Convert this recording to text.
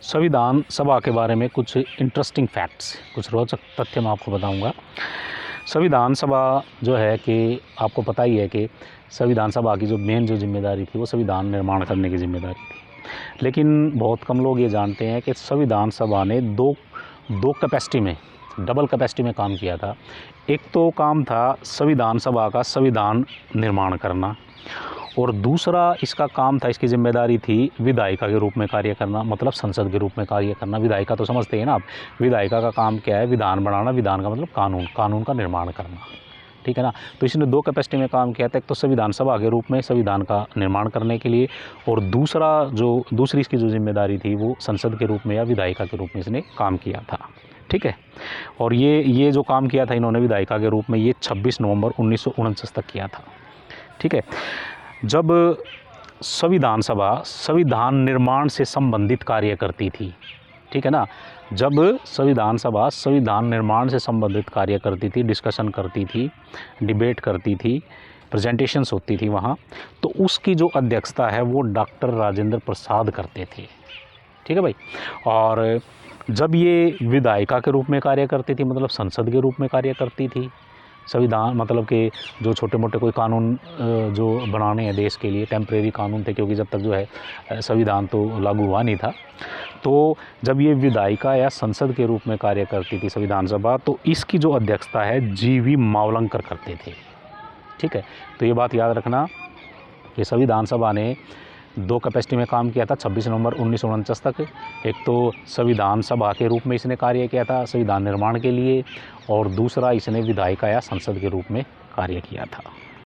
संविधान सभा के बारे में कुछ इंटरेस्टिंग फैक्ट्स, कुछ रोचक तथ्य मैं आपको बताऊंगा। संविधान सभा जो है कि आपको पता ही है कि संविधान सभा की जो मेन जो जिम्मेदारी थी वो संविधान निर्माण करने की जिम्मेदारी थी। लेकिन बहुत कम लोग ये जानते हैं कि संविधान सभा ने दो कैपेसिटी में, डबल कैपेसिटी में काम किया था। एक तो काम था संविधान सभा का संविधान निर्माण करना, और दूसरा इसका काम था, इसकी जिम्मेदारी थी विधायिका के रूप में कार्य करना, मतलब संसद के रूप में कार्य करना। विधायिका तो समझते हैं ना आप, विधायिका का काम क्या है? विधान बनाना, विधान का मतलब कानून का निर्माण करना, ठीक है ना। तो इसने दो कैपेसिटी में काम किया था, एक तो संविधान सभा के रूप में संविधान का निर्माण करने के लिए, और दूसरी इसकी जो जिम्मेदारी थी वो संसद के रूप में या विधायिका के रूप में इसने काम किया था, ठीक है। और ये जो काम किया था इन्होंने विधायिका के रूप में, ये 26 नवंबर 1949 तक किया था, ठीक है। जब संविधान सभा संविधान निर्माण से संबंधित कार्य करती थी, ठीक है ना, जब संविधान सभा संविधान निर्माण से संबंधित कार्य करती थी, डिस्कशन करती थी, डिबेट करती थी, प्रेजेंटेशंस होती थी वहाँ, तो उसकी जो अध्यक्षता है वो डॉक्टर राजेंद्र प्रसाद करते थे, ठीक है भाई। और जब ये विधायिका के रूप में कार्य करती थी, मतलब संसद के रूप में कार्य करती थी, संविधान मतलब कि जो छोटे मोटे कोई कानून जो बनाने हैं देश के लिए, टेम्परेरी कानून थे, क्योंकि जब तक जो है संविधान तो लागू हुआ नहीं था। तो जब ये विधायिका या संसद के रूप में कार्य करती थी संविधान सभा, तो इसकी जो अध्यक्षता है जीवी मावलंकर करते थे, ठीक है। तो ये बात याद रखना कि संविधान सभा ने दो कैपेसिटी में काम किया था 26 नवंबर 1949 तक। एक तो संविधान सभा के रूप में इसने कार्य किया था संविधान निर्माण के लिए, और दूसरा इसने विधायिका या संसद के रूप में कार्य किया था।